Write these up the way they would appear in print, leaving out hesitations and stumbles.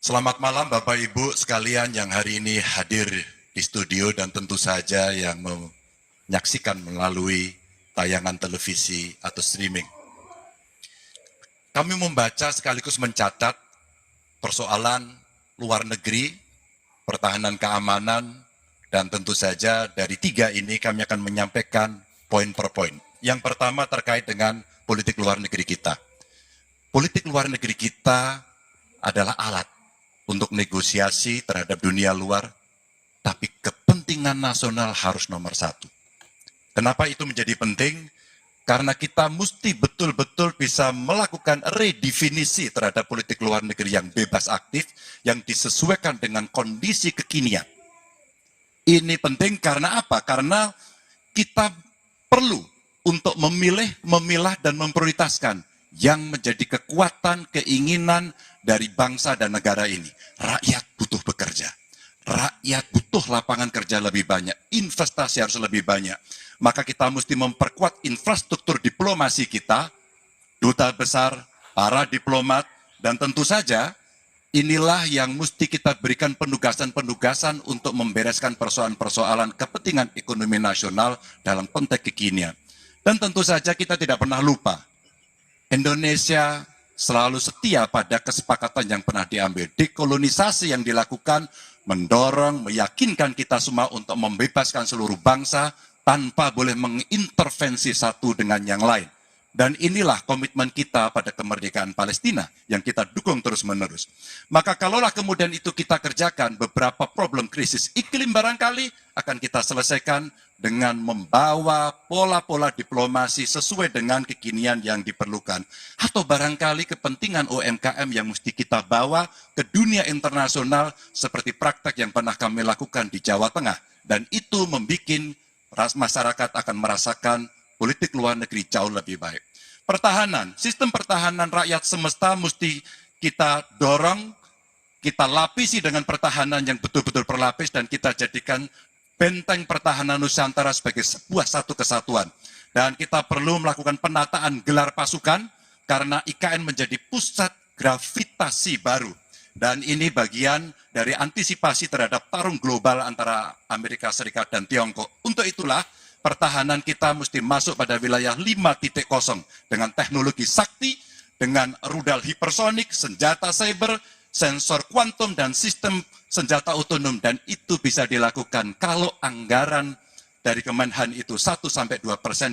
Selamat malam Bapak Ibu sekalian yang hari ini hadir di studio dan tentu saja yang menyaksikan melalui tayangan televisi atau streaming. Kami membaca sekaligus mencatat persoalan luar negeri, pertahanan keamanan, dan tentu saja dari tiga ini kami akan menyampaikan poin per poin. Yang pertama terkait dengan politik luar negeri kita. Politik luar negeri kita adalah alat untuk negosiasi terhadap dunia luar, tapi kepentingan nasional harus nomor satu. Kenapa itu menjadi penting? Karena kita mesti betul-betul bisa melakukan redefinisi terhadap politik luar negeri yang bebas aktif, yang disesuaikan dengan kondisi kekinian. Ini penting karena apa? Karena kita perlu untuk memilih, memilah, dan memprioritaskan yang menjadi kekuatan, keinginan dari bangsa dan negara ini. Rakyat butuh bekerja. Rakyat butuh lapangan kerja lebih banyak. Investasi harus lebih banyak. Maka kita mesti memperkuat infrastruktur diplomasi kita, duta besar, para diplomat, dan tentu saja inilah yang mesti kita berikan penugasan-penugasan untuk membereskan persoalan-persoalan kepentingan ekonomi nasional dalam konteks kekinian. Dan tentu saja kita tidak pernah lupa, Indonesia selalu setia pada kesepakatan yang pernah diambil. Dekolonisasi yang dilakukan mendorong, meyakinkan kita semua untuk membebaskan seluruh bangsa tanpa boleh mengintervensi satu dengan yang lain. Dan inilah komitmen kita pada kemerdekaan Palestina yang kita dukung terus-menerus. Maka kalaulah kemudian itu kita kerjakan, beberapa problem krisis iklim barangkali akan kita selesaikan dengan membawa pola-pola diplomasi sesuai dengan kekinian yang diperlukan. Atau barangkali kepentingan UMKM yang mesti kita bawa ke dunia internasional seperti praktek yang pernah kami lakukan di Jawa Tengah. Dan itu membuat masyarakat akan merasakan politik luar negeri jauh lebih baik. Pertahanan, sistem pertahanan rakyat semesta mesti kita dorong, kita lapisi dengan pertahanan yang betul-betul berlapis dan kita jadikan benteng pertahanan Nusantara sebagai sebuah satu kesatuan. Dan kita perlu melakukan penataan gelar pasukan karena IKN menjadi pusat gravitasi baru. Dan ini bagian dari antisipasi terhadap tarung global antara Amerika Serikat dan Tiongkok. Untuk itulah, pertahanan kita mesti masuk pada wilayah 5.0 dengan teknologi sakti, dengan rudal hipersonik, senjata cyber, sensor kuantum, dan sistem senjata otonom. Dan itu bisa dilakukan kalau anggaran dari Kemenhan itu 1-2%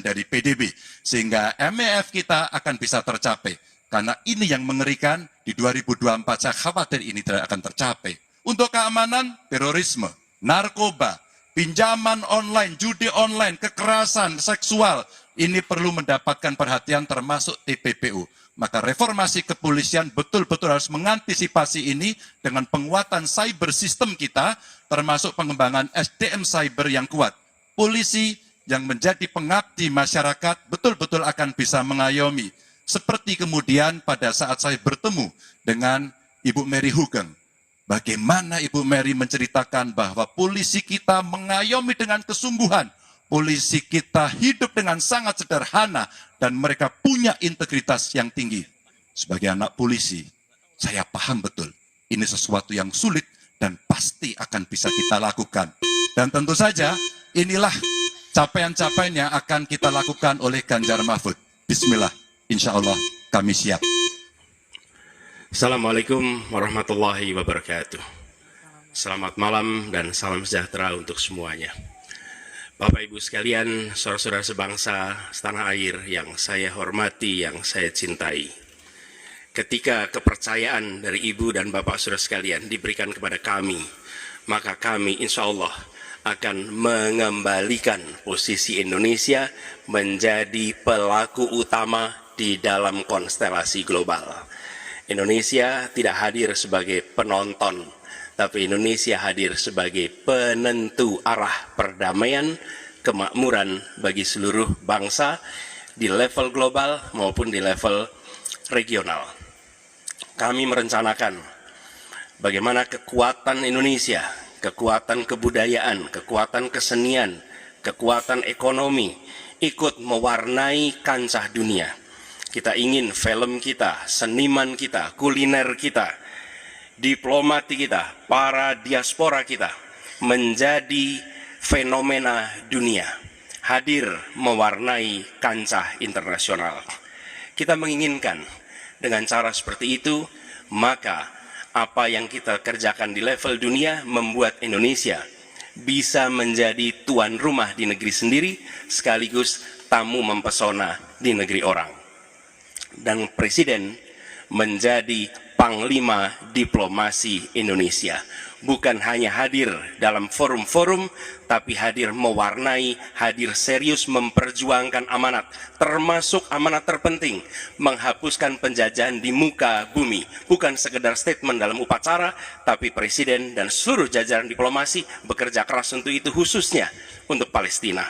dari PDB. Sehingga MEF kita akan bisa tercapai. Karena ini yang mengerikan, di 2024 saya khawatir ini tidak akan tercapai. Untuk keamanan, terorisme, narkoba, pinjaman online, judi online, kekerasan seksual, ini perlu mendapatkan perhatian termasuk TPPU. Maka reformasi kepolisian betul-betul harus mengantisipasi ini dengan penguatan cyber system kita, termasuk pengembangan SDM cyber yang kuat. Polisi yang menjadi pengabdi masyarakat betul-betul akan bisa mengayomi. Seperti kemudian pada saat saya bertemu dengan Ibu Mary Hugeng. Bagaimana Ibu Mary menceritakan bahwa polisi kita mengayomi dengan kesungguhan. Polisi kita hidup dengan sangat sederhana dan mereka punya integritas yang tinggi. Sebagai anak polisi, saya paham betul ini sesuatu yang sulit dan pasti akan bisa kita lakukan. Dan tentu saja inilah capaian-capaian yang akan kita lakukan oleh Ganjar Mahfud. Bismillah, insya Allah kami siap. Assalamualaikum warahmatullahi wabarakatuh. Selamat malam dan salam sejahtera untuk semuanya. Bapak Ibu sekalian, saudara-saudara sebangsa setanah air yang saya hormati, yang saya cintai. Ketika kepercayaan dari Ibu dan Bapak saudara sekalian diberikan kepada kami, maka kami insya Allah akan mengembalikan posisi Indonesia menjadi pelaku utama di dalam konstelasi global. Indonesia tidak hadir sebagai penonton, tapi Indonesia hadir sebagai penentu arah perdamaian, kemakmuran bagi seluruh bangsa di level global maupun di level regional. Kami merencanakan bagaimana kekuatan Indonesia, kekuatan kebudayaan, kekuatan kesenian, kekuatan ekonomi ikut mewarnai kancah dunia. Kita ingin film kita, seniman kita, kuliner kita diplomati kita, para diaspora kita menjadi fenomena dunia, hadir mewarnai kancah internasional. Kita menginginkan dengan cara seperti itu, maka apa yang kita kerjakan di level dunia membuat Indonesia bisa menjadi tuan rumah di negeri sendiri, sekaligus tamu mempesona di negeri orang. Dan Presiden menjadi panglima diplomasi Indonesia, bukan hanya hadir dalam forum-forum, tapi hadir mewarnai, hadir serius memperjuangkan amanat, termasuk amanat terpenting, menghapuskan penjajahan di muka bumi. Bukan sekedar statement dalam upacara, tapi Presiden dan seluruh jajaran diplomasi bekerja keras untuk itu, khususnya untuk Palestina.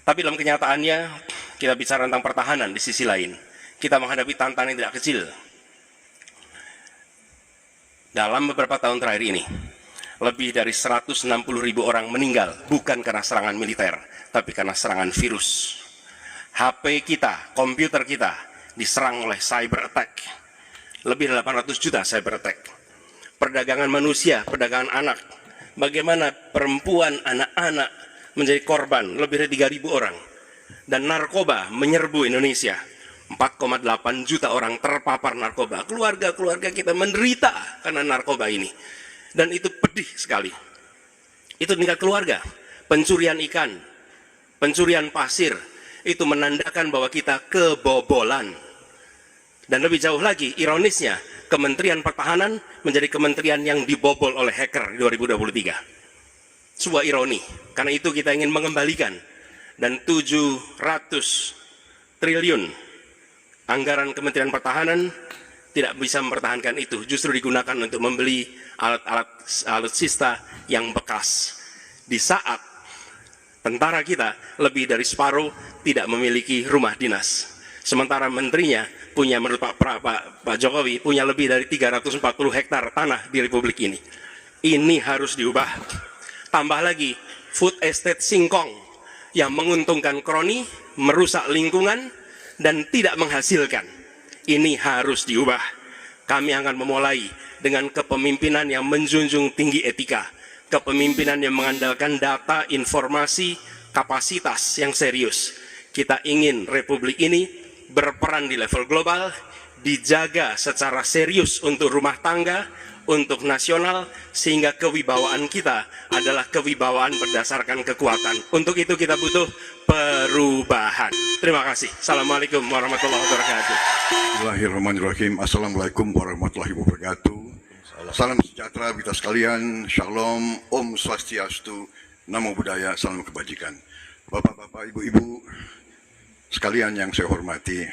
Tapi dalam kenyataannya, kita bicara tentang pertahanan di sisi lain. Kita menghadapi tantangan yang tidak kecil. Dalam beberapa tahun terakhir ini, lebih dari 160.000 orang meninggal, bukan karena serangan militer, tapi karena serangan virus. HP kita, komputer kita, diserang oleh cyber attack. Lebih dari 800 juta cyber attack. Perdagangan manusia, perdagangan anak. Bagaimana perempuan, anak-anak menjadi korban, lebih dari 3.000 orang. Dan narkoba menyerbu Indonesia. 4,8 juta orang terpapar narkoba. Keluarga-keluarga kita menderita karena narkoba ini. Dan itu pedih sekali. Itu tingkat keluarga. Pencurian ikan, pencurian pasir, itu menandakan bahwa kita kebobolan. Dan lebih jauh lagi, ironisnya, Kementerian Pertahanan menjadi kementerian yang dibobol oleh hacker di 2023. Sebuah ironi. Karena itu kita ingin mengembalikan. Dan 700 triliun anggaran Kementerian Pertahanan tidak bisa mempertahankan itu, justru digunakan untuk membeli alat-alat alutsista yang bekas. Di saat tentara kita lebih dari separuh tidak memiliki rumah dinas. Sementara menterinya punya, menurut Pak Jokowi, punya lebih dari 340 hektar tanah di Republik ini. Ini harus diubah. Tambah lagi, food estate singkong yang menguntungkan kroni, merusak lingkungan, dan tidak menghasilkan. Ini harus diubah. Kami akan memulai dengan kepemimpinan yang menjunjung tinggi etika, kepemimpinan yang mengandalkan data, informasi, kapasitas yang serius. Kita ingin Republik ini berperan di level global, dijaga secara serius untuk rumah tangga, untuk nasional, sehingga kewibawaan kita adalah kewibawaan berdasarkan kekuatan. Untuk itu kita butuh perubahan. Terima kasih. Assalamualaikum warahmatullahi wabarakatuh. Bismillahirrahmanirrahim. Assalamualaikum warahmatullahi wabarakatuh. Salam sejahtera kita sekalian. Shalom, Om Swastiastu, Namo Buddhaya, salam kebajikan. Bapak-bapak, ibu-ibu sekalian yang saya hormati,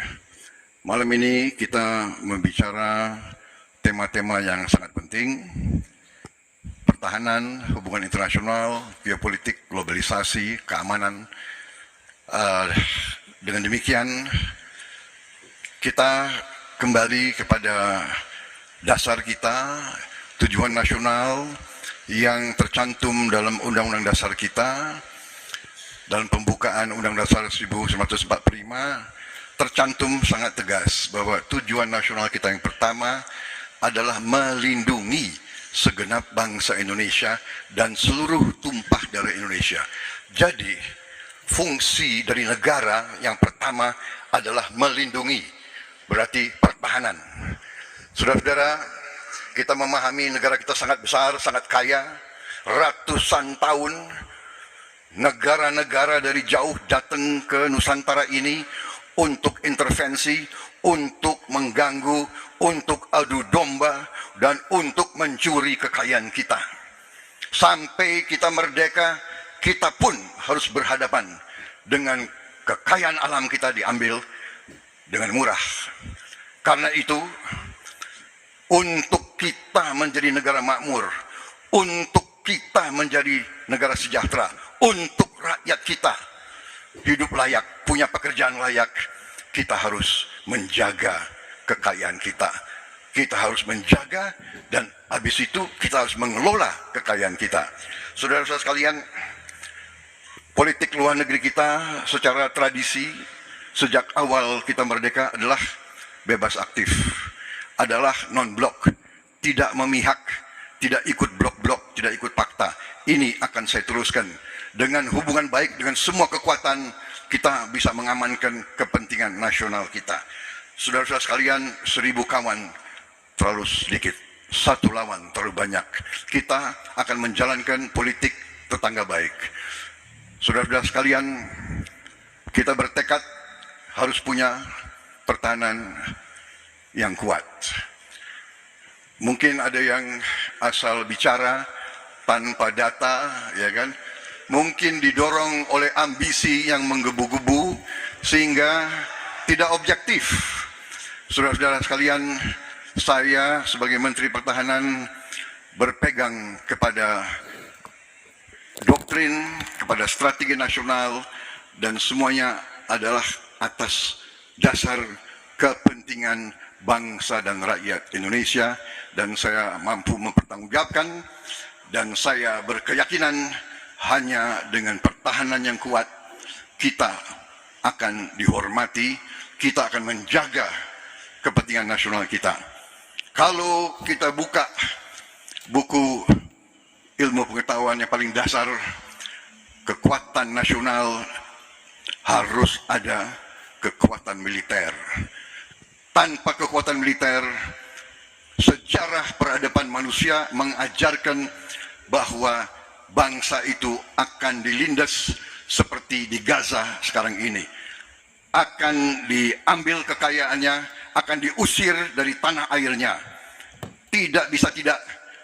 malam ini kita membicara tema-tema yang sangat penting: pertahanan, hubungan internasional, geopolitik, globalisasi, keamanan. Dengan demikian, kita kembali kepada dasar kita, tujuan nasional yang tercantum dalam Undang-Undang Dasar kita. Dalam pembukaan Undang-Undang Dasar 1945 tercantum sangat tegas bahwa tujuan nasional kita yang pertama adalah melindungi segenap bangsa Indonesia dan seluruh tumpah darah Indonesia. Jadi, fungsi dari negara yang pertama adalah melindungi, berarti pertahanan. Saudara-saudara, kita memahami negara kita sangat besar, sangat kaya, ratusan tahun negara-negara dari jauh datang ke Nusantara ini untuk intervensi, untuk mengganggu, untuk adu domba, dan untuk mencuri kekayaan kita. Sampai kita merdeka, kita pun harus berhadapan dengan kekayaan alam kita diambil dengan murah. Karena itu, untuk kita menjadi negara makmur, untuk kita menjadi negara sejahtera, untuk rakyat kita hidup layak, punya pekerjaan layak, kita harus menjaga kekayaan kita. Kita harus menjaga, dan habis itu kita harus mengelola kekayaan kita. Saudara-saudara sekalian, politik luar negeri kita secara tradisi sejak awal kita merdeka adalah bebas aktif, adalah non-blok, tidak memihak, tidak ikut blok-blok, tidak ikut fakta. Ini akan saya teruskan. Dengan hubungan baik dengan semua kekuatan, kita bisa mengamankan kepentingan nasional kita. Saudara-saudara sekalian, 1000 kawan terlalu sedikit, 1 lawan terlalu banyak. Kita akan menjalankan politik tetangga baik. Saudara-saudara sekalian, kita bertekad harus punya pertahanan yang kuat. Mungkin ada yang asal bicara tanpa data, ya kan? Mungkin didorong oleh ambisi yang menggebu-gebu sehingga tidak objektif. Saudara-saudara sekalian, saya sebagai Menteri Pertahanan berpegang kepada doktrin, kepada strategi nasional, dan semuanya adalah atas dasar kepentingan bangsa dan rakyat Indonesia, dan saya mampu mempertanggungjawabkan, dan saya berkeyakinan hanya dengan pertahanan yang kuat kita akan dihormati, kita akan menjaga kepentingan nasional kita. Kalau kita buka buku ilmu pengetahuan yang paling dasar, kekuatan nasional harus ada kekuatan militer. Tanpa kekuatan militer, sejarah peradaban manusia mengajarkan bahwa bangsa itu akan dilindas seperti di Gaza sekarang ini. Akan diambil kekayaannya, akan diusir dari tanah airnya. Tidak bisa tidak,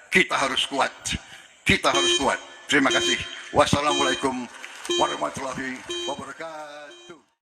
kita harus kuat. Kita harus kuat. Terima kasih. Wassalamualaikum warahmatullahi wabarakatuh.